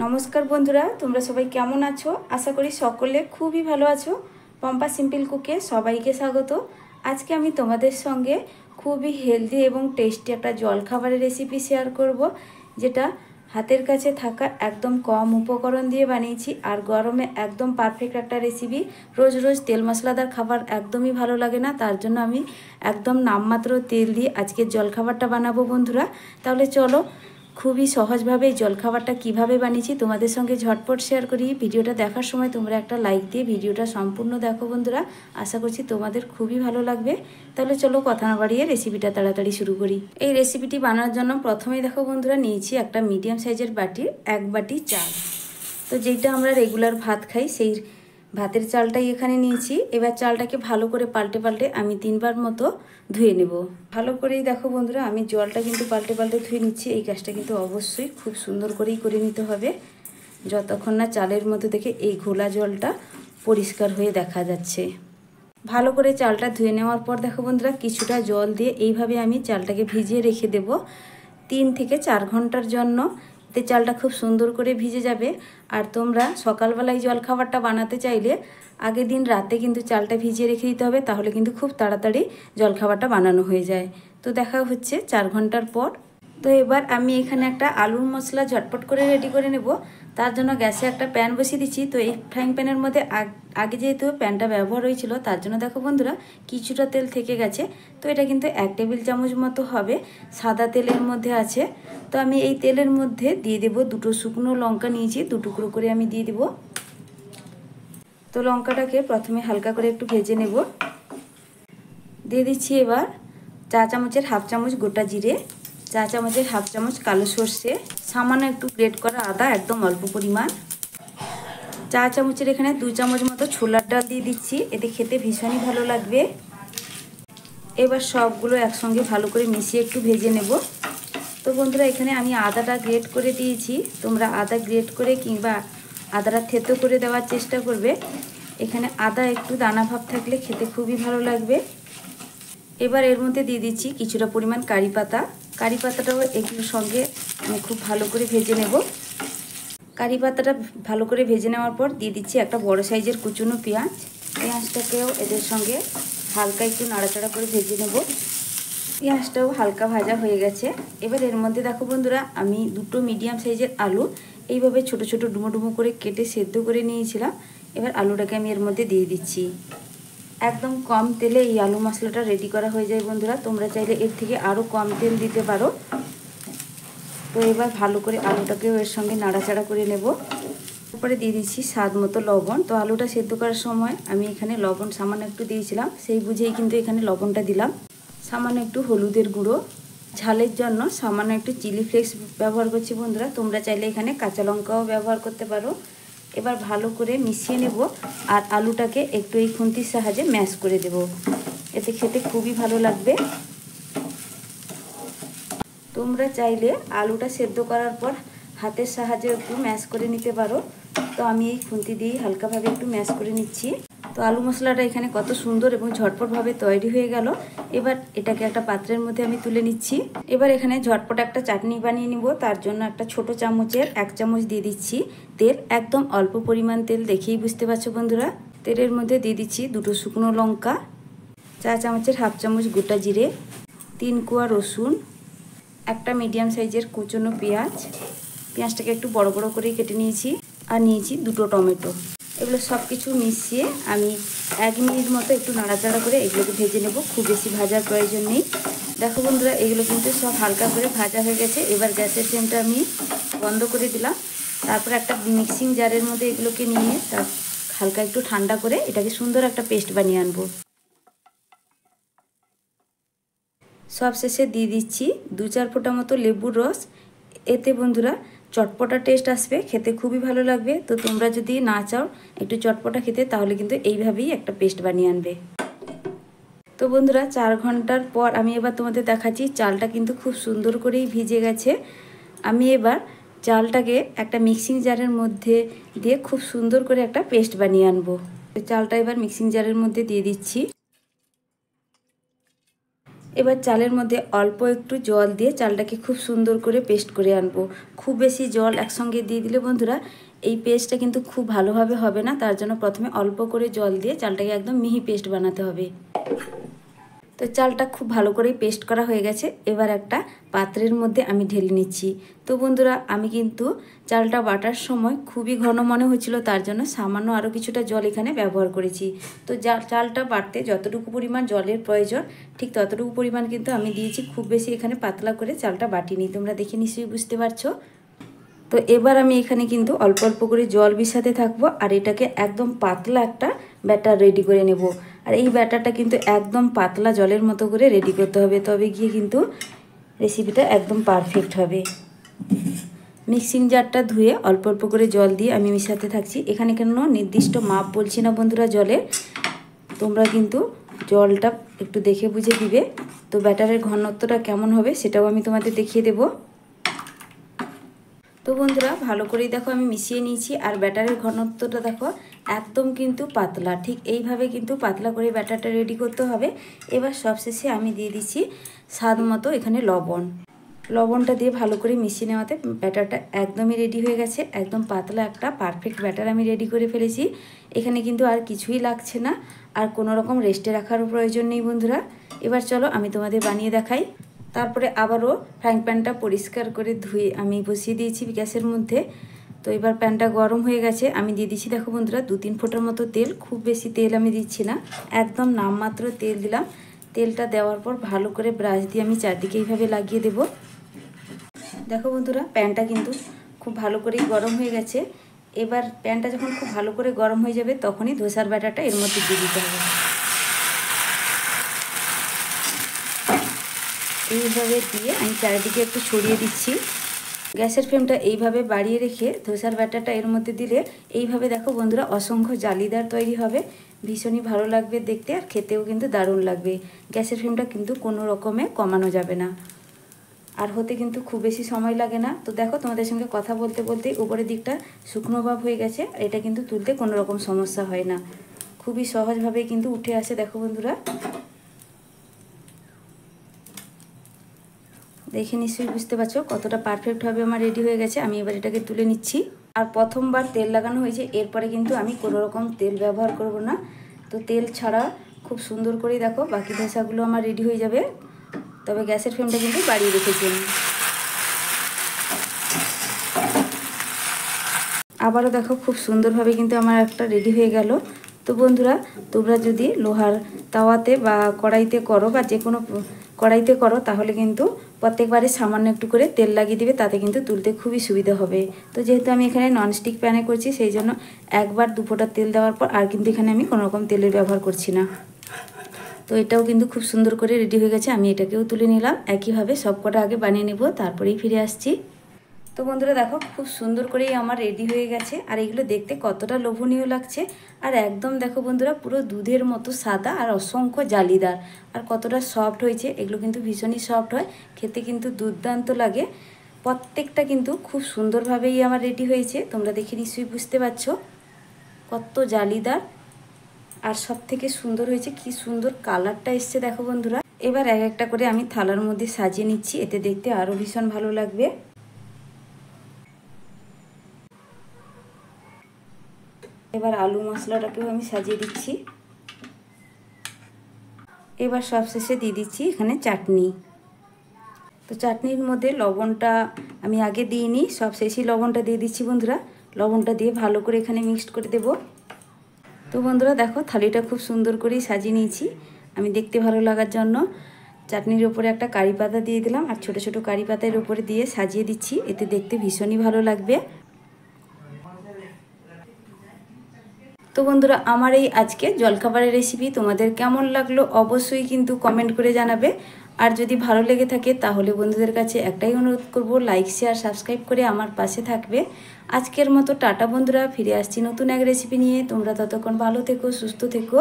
নমস্কার বন্ধুরা, তোমরা সবাই কেমন আছো? আশা করি সকলে খুবই ভালো আছো। পম্পা সিম্পল কুকে সবাইকে স্বাগত। আজকে আমি তোমাদের সঙ্গে খুবই হেলদি এবং টেস্টি একটা জলখাবারের রেসিপি শেয়ার করব, যেটা হাতের কাছে থাকা একদম কম উপকরণ দিয়ে বানিয়েছি। আর গরমে একদম পারফেক্ট একটা রেসিপি। রোজ রোজ তেল মশলাদার খাবার একদমই ভালো লাগে না, তার জন্য আমি একদম নামমাত্র তেল দিয়ে আজকের জলখাবারটা বানাবো বন্ধুরা। তাহলে চলো খুবই সহজভাবে এই জলখাবারটা কীভাবে বানিয়েছি তোমাদের সঙ্গে ঝটপট শেয়ার করি। ভিডিওটা দেখার সময় তোমরা একটা লাইক দিয়ে ভিডিওটা সম্পূর্ণ দেখো বন্ধুরা। আশা করছি তোমাদের খুবই ভালো লাগবে। তাহলে চলো কথা না বাড়িয়ে রেসিপিটা তাড়াতাড়ি শুরু করি। এই রেসিপিটি বানানোর জন্য প্রথমেই দেখো বন্ধুরা, নিয়েছি একটা মিডিয়াম সাইজের বাটির 1 বাটি চাল। তো যেটা আমরা রেগুলার ভাত খাই সেই ভাতের চালটাই এখানে নিয়েছি। এবার চালটাকে ভালো করে পাল্টে পাল্টে আমি 3 বার মতো ধুয়ে নেব। ভালো করেই দেখো বন্ধুরা, আমি জলটা কিন্তু পাল্টে পাল্টে ধুয়ে নিচ্ছি। এই কাজটা কিন্তু অবশ্যই খুব সুন্দর করেই করে নিতে হবে, যতক্ষণ না চালের মধ্যে থেকে এই ঘোলা জলটা পরিষ্কার হয়ে দেখা যাচ্ছে। ভালো করে চালটা ধুয়ে নেওয়ার পর দেখো বন্ধুরা, কিছুটা জল দিয়ে এইভাবে আমি চালটাকে ভিজিয়ে রেখে দেব 3 থেকে 4 ঘন্টার জন্য। এতে চালটা খুব সুন্দর করে ভিজে যাবে। আর তোমরা সকালবেলায় জলখাবারটা বানাতে চাইলে আগের দিন রাতে কিন্তু চালটা ভিজিয়ে রেখে দিতে হবে, তাহলে কিন্তু খুব তাড়াতাড়ি জলখাবারটা বানানো হয়ে যায়। তো দেখা হচ্ছে 4 ঘন্টার পর। তো এবার আমি এখানে একটা আলুর মশলা ঝটপট করে রেডি করে নেব। তার জন্য গ্যাসে একটা প্যান বসিয়ে দিচ্ছি। তো এই ফ্রাইং প্যানের মধ্যে আগে যেহেতু প্যানটা ব্যবহার হয়েছিল, তার জন্য দেখো বন্ধুরা কিছুটা তেল থেকে গেছে। তো এটা কিন্তু 1 টেবিল চামচ মতো হবে, সাদা তেলের মধ্যে আছে। তো আমি এই তেলের মধ্যে দিয়ে দেব 2টো শুকনো লঙ্কা নিয়েছি, 2 টুকরো করে আমি দিয়ে দেব। তো লঙ্কাটাকে প্রথমে হালকা করে একটু ভেজে নেব। দিয়ে দিচ্ছি এবার চা চামচের হাফ চামচ গোটা জিরে, চা চামচের হাফ চামচ কালো সর্ষে, সামান্য একটু গ্রেট করা আদা, একদম অল্প পরিমাণ। চা চামচের এখানে 2 চামচ মতো ছোলার ডাল দিয়ে দিচ্ছি, এতে খেতে ভীষণই ভালো লাগবে। এবার সবগুলো একসঙ্গে ভালো করে মিশিয়ে একটু ভেজে নেব। তো বন্ধুরা, এখানে আমি আদাটা গ্রেট করে দিয়েছি। তোমরা আদা গ্রেট করে কিংবা আদাটা থেতো করে দেওয়ার চেষ্টা করবে। এখানে আদা একটু দানা ভাব থাকলে খেতে খুবই ভালো লাগবে। এবার এর মধ্যে দিয়ে দিচ্ছি কিছুটা পরিমাণ কারি পাতা। কারি পাতাটাও এগুলোর সঙ্গে আমি খুব ভালো করে ভেজে নেব। কারি পাতাটা ভালো করে ভেজে নেওয়ার পর দিয়ে দিচ্ছি একটা বড় সাইজের কুচনো পেঁয়াজ। পেঁয়াজটাকেও এদের সঙ্গে হালকা একটু নাড়াচাড়া করে ভেজে নেব। পেঁয়াজটাও হালকা ভাজা হয়ে গেছে। এবার এর মধ্যে দেখো বন্ধুরা, আমি 2টো মিডিয়াম সাইজের আলু এইভাবে ছোট ছোট ডুমো ডুমো করে কেটে সেদ্ধ করে নিয়েছিলাম। এবার আলুটাকে আমি এর মধ্যে দিয়ে দিচ্ছি। একদম কম তেলে এই আলু মশলাটা রেডি করা হয়ে যায় বন্ধুরা। তোমরা চাইলে এর থেকে আরও কম তেল দিতে পারো। তো এবার ভালো করে আলুটাকেও এর সঙ্গে নাড়াচাড়া করে নেব। তারপরে দিয়ে দিচ্ছি স্বাদ মতো লবণ। তো আলুটা সেদ্ধ করার সময় আমি এখানে লবণ সামান্য একটু দিয়েছিলাম, সেই বুঝেই কিন্তু এখানে লবণটা দিলাম। সামান্য একটু হলুদের গুঁড়ো, ঝালের জন্য সামান্য একটু চিলি ফ্লেক্স ব্যবহার করছি বন্ধুরা। তোমরা চাইলে এখানে কাঁচা লঙ্কাও ব্যবহার করতে পারো। এবার ভালো করে মিশিয়ে নেব আর আলুটাকে একটু এই খুন্তির সাহায্যে ম্যাশ করে দেব, এতে খেতে খুবই ভালো লাগবে। তোমরা চাইলে আলুটা সেদ্ধ করার পর হাতের সাহায্যে একটু ম্যাশ করে নিতে পারো। তো আমি এই খুন্তি দিয়েই হালকাভাবে একটু ম্যাশ করে নিচ্ছি। তো আলু মশলাটা এখানে কত সুন্দর এবং ঝটপটভাবে তৈরি হয়ে গেল। এবার এটাকে একটা পাত্রের মধ্যে আমি তুলে নিচ্ছি। এবার এখানে ঝটপট একটা চাটনি বানিয়ে নিব। তার জন্য একটা ছোট চামচের 1 চামচ দিয়ে দিচ্ছি তেল, একদম অল্প পরিমাণ তেল, দেখেই বুঝতে পারছো বন্ধুরা। তেলের মধ্যে দিয়ে দিচ্ছি 2টো শুকনো লঙ্কা, চা চামচের হাফ চামচ গোটা জিরে, 3 কোয়া রসুন, একটা মিডিয়াম সাইজের কুচনো পেঁয়াজ। পেঁয়াজটাকে একটু বড় বড় করেই কেটে নিয়েছি। আর নিয়েছি 2টো টমেটো। এগুলো সব কিছু মিশিয়ে আমি 1 মিনিট মতো একটু নাড়াচাড়া করে এগুলোকে ভেজে নেব। খুব বেশি ভাজার প্রয়োজন নেই। দেখো বন্ধুরা, এগুলো কিন্তু সব হালকা করে ভাজা হয়ে গেছে। এবার গ্যাসের ফ্লেমটা আমি বন্ধ করে দিলাম। তারপর একটা মিক্সিং জারের মধ্যে এগুলোকে নিয়ে তার হালকা একটু ঠান্ডা করে এটাকে সুন্দর একটা পেস্ট বানিয়ে আনবো। সব শেষে দিয়ে দিচ্ছি 2-4 ফোঁটা মতো লেবুর রস। এতে বন্ধুরা চটপটা টেস্ট আসবে, খেতে খুবই ভালো লাগবে। তো তোমরা যদি না চাও একটু চটপটা খেতে, তাহলে কিন্তু এইভাবেই একটা পেস্ট বানিয়ে আনবে। তো বন্ধুরা, 4 ঘন্টার পর আমি এবার তোমাদের দেখাচ্ছি। চালটা কিন্তু খুব সুন্দর করেই ভিজে গেছে। আমি এবার চালটাকে একটা মিক্সিং জারের মধ্যে দিয়ে খুব সুন্দর করে একটা পেস্ট বানিয়ে আনবো। চালটা এবার মিক্সিং জারের মধ্যে দিয়ে দিচ্ছি। এবার চালের মধ্যে অল্প একটু জল দিয়ে চালটাকে খুব সুন্দর করে পেস্ট করে আনবো। খুব বেশি জল একসঙ্গে দিয়ে দিলে বন্ধুরা এই পেস্টটা কিন্তু খুব ভালোভাবে হবে না, তার জন্য প্রথমে অল্প করে জল দিয়ে চালটাকে একদম মিহি পেস্ট বানাতে হবে। তো চালটা খুব ভালো করেই পেস্ট করা হয়ে গেছে। এবার একটা পাত্রের মধ্যে আমি ঢেলে নিচ্ছি। তো বন্ধুরা আমি কিন্তু চালটা বাটার সময় খুবই ঘন মনে হচ্ছিল, তার জন্য সামান্য আরও কিছুটা জল এখানে ব্যবহার করেছি। তো চালটা বাটতে যতটুকু পরিমাণ জলের প্রয়োজন ঠিক ততটুকু পরিমাণ কিন্তু আমি দিয়েছি, খুব বেশি এখানে পাতলা করে চালটা বাটিনি। তোমরা দেখে নিশ্চয়ই বুঝতে পারছো। তো এবার আমি এখানে কিন্তু অল্প অল্প করে জল মিশাতে থাকবো আর এটাকে একদম পাতলা একটা ব্যাটার রেডি করে নেব। আর এই ব্যাটারটা কিন্তু একদম পাতলা জলের মতো করে রেডি করতে হবে, তবে গিয়ে কিন্তু রেসিপিটা একদম পারফেক্ট হবে। মিক্সিং জারটা ধুয়ে অল্প অল্প করে জল দিয়ে আমি মিশাতে থাকছি। এখানে কোনো নির্দিষ্ট মাপ বলছি না বন্ধুরা জলের, তোমরা কিন্তু জলটা একটু দেখে বুঝে দিবে। তো ব্যাটারের ঘনত্বটা কেমন হবে সেটাও আমি তোমাদের দেখিয়ে দেবো। তো বন্ধুরা ভালো করেই দেখো আমি মিশিয়ে নিয়েছি আর ব্যাটারের ঘনত্বটা দেখো একদম কিন্তু পাতলা, ঠিক এইভাবে কিন্তু পাতলা করে ব্যাটারটা রেডি করতে হবে। এবার সবশেষে আমি দিয়ে দিচ্ছি স্বাদ মতো এখানে লবণটা দিয়ে ভালো করে মিশিয়ে নেওয়াতে ব্যাটারটা একদমই রেডি হয়ে গেছে। একদম পাতলা একটা পারফেক্ট ব্যাটার আমি রেডি করে ফেলেছি। এখানে কিন্তু আর কিছুই লাগছে না, আর কোনো রকম রেস্টে রাখারও প্রয়োজন নেই বন্ধুরা। এবার চলো আমি তোমাদের বানিয়ে দেখাই। তারপরে আবারও ফ্রাইং প্যানটা পরিষ্কার করে ধুয়ে আমি বসিয়ে দিয়েছি গ্যাসের মধ্যে। তো এবার প্যানটা গরম হয়ে গেছে, আমি দিয়ে দিচ্ছি দেখো বন্ধুরা 2-3 ফোঁটার মতো তেল। খুব বেশি তেল আমি দিচ্ছি না, একদম নামমাত্র তেল দিলাম। তেলটা দেওয়ার পর ভালো করে ব্রাশ দিয়ে আমি চারদিকে এইভাবে লাগিয়ে দেব। দেখো বন্ধুরা প্যানটা কিন্তু খুব ভালো করেই গরম হয়ে গেছে। এবার প্যানটা যখন খুব ভালো করে গরম হয়ে যাবে তখনই ধোসার ব্যাটারটা এর মধ্যে দিয়ে দিতে হবে। এইভাবে দিয়ে আমি চারিদিকে একটু ছড়িয়ে দিচ্ছি। গ্যাসের ফ্লেমটা এইভাবে বাড়িয়ে রেখে ধোসার ব্যাটারটা এর মধ্যে দিলে এইভাবে দেখো বন্ধুরা অসংখ্য জালিদার তৈরি হবে। ভীষণই ভালো লাগবে দেখতে আর খেতেও কিন্তু দারুণ লাগবে। গ্যাসের ফ্লেমটা কিন্তু কোনো রকমে কমানো যাবে না, আর হতে কিন্তু খুব বেশি সময় লাগে না। তো দেখো তোমাদের সঙ্গে কথা বলতে বলতে উপরের দিকটা শুকনো ভাব হয়ে গেছে। এটা কিন্তু তুলতে কোনো রকম সমস্যা হয় না, খুবই সহজভাবে কিন্তু উঠে আসে। দেখো বন্ধুরা দেখে নিশ্চয়ই বুঝতে পারছো কতটা পারফেক্টভাবে আমার রেডি হয়ে গেছে। আমি এবার এটাকে তুলে নিচ্ছি। আর প্রথমবার তেল লাগানো হয়েছে, এরপরে কিন্তু আমি কোনো রকম তেল ব্যবহার করব না। তো তেল ছাড়া খুব সুন্দর করেই দেখো বাকি ধোসাগুলো আমার রেডি হয়ে যাবে। তবে গ্যাসের ফ্লেমটা কিন্তু বাড়িয়ে রেখেছি আমি। আবারও দেখো খুব সুন্দরভাবে কিন্তু আমার একটা রেডি হয়ে গেল। তো বন্ধুরা তোমরা যদি লোহার তাওয়াতে বা কড়াইতে করো বা যে কোনো কড়াইতে করো তাহলে কিন্তু প্রত্যেকবারে সামান্য একটু করে তেল লাগিয়ে দিবে, তাতে কিন্তু তুলতে খুবই সুবিধা হবে। তো যেহেতু আমি এখানে ননস্টিক প্যানে করছি সেই জন্য একবার 2 ফোঁটা তেল দেওয়ার পর আর কিন্তু এখানে আমি কোনো রকম তেলের ব্যবহার করছি না। তো এটাও কিন্তু খুব সুন্দর করে রেডি হয়ে গেছে, আমি এটাকেও তুলে নিলাম। একইভাবে সব কটা আগে বানিয়ে নেব, তারপরেই ফিরে আসছি। তো বন্ধুরা দেখো খুব সুন্দর করেই আমার রেডি হয়ে গেছে, আর এগুলো দেখতে কতটা লোভনীয় লাগছে। আর একদম দেখো বন্ধুরা পুরো দুধের মতো সাদা আর অসংখ্য জালিদার, আর কতটা সফট হয়েছে। এগুলো কিন্তু ভীষণই সফট হয়, খেতে কিন্তু দুর্দান্ত লাগে। প্রত্যেকটা কিন্তু খুব সুন্দরভাবেই আমার রেডি হয়েছে, তোমরা দেখে নিশ্চয়ই বুঝতে পারছো কত জালিদার। আর সব থেকে সুন্দর হয়েছে কি সুন্দর কালারটা এসছে দেখো বন্ধুরা। এবার এক একটা করে আমি থালার মধ্যে সাজিয়ে নিচ্ছি, এতে দেখতে আরও ভীষণ ভালো লাগবে। এবার আলু মশলাটাকেও আমি সাজিয়ে দিচ্ছি। এবার সবশেষে দিয়ে দিচ্ছি এখানে চাটনি। তো চাটনির মধ্যে লবণটা আমি আগে দিইনি, সবশেষেই লবণটা দিয়ে দিচ্ছি বন্ধুরা। লবণটা দিয়ে ভালো করে এখানে মিক্সড করে দেব। তো বন্ধুরা দেখো থালিটা খুব সুন্দর করেই সাজিয়ে নিয়েছি আমি দেখতে ভালো লাগার জন্য। চাটনির উপরে একটা কারি পাতা দিয়ে দিলাম, আর ছোট ছোট কারি পাতার উপরে দিয়ে সাজিয়ে দিচ্ছি, এতে দেখতে ভীষণই ভালো লাগবে। তো বন্ধুরা আমার এই আজকে জলখাবারের রেসিপি তোমাদের কেমন লাগলো অবশ্যই কিন্তু কমেন্ট করে জানাবে। আর যদি ভালো লেগে থাকে তাহলে বন্ধুদের কাছে একটাই অনুরোধ করব, লাইক শেয়ার সাবস্ক্রাইব করে আমার পাশে থাকবে। আজকের মতো টাটা বন্ধুরা, ফিরে আসছি নতুন এক রেসিপি নিয়ে। তোমরা ততক্ষণ ভালো থেকো, সুস্থ থেকো।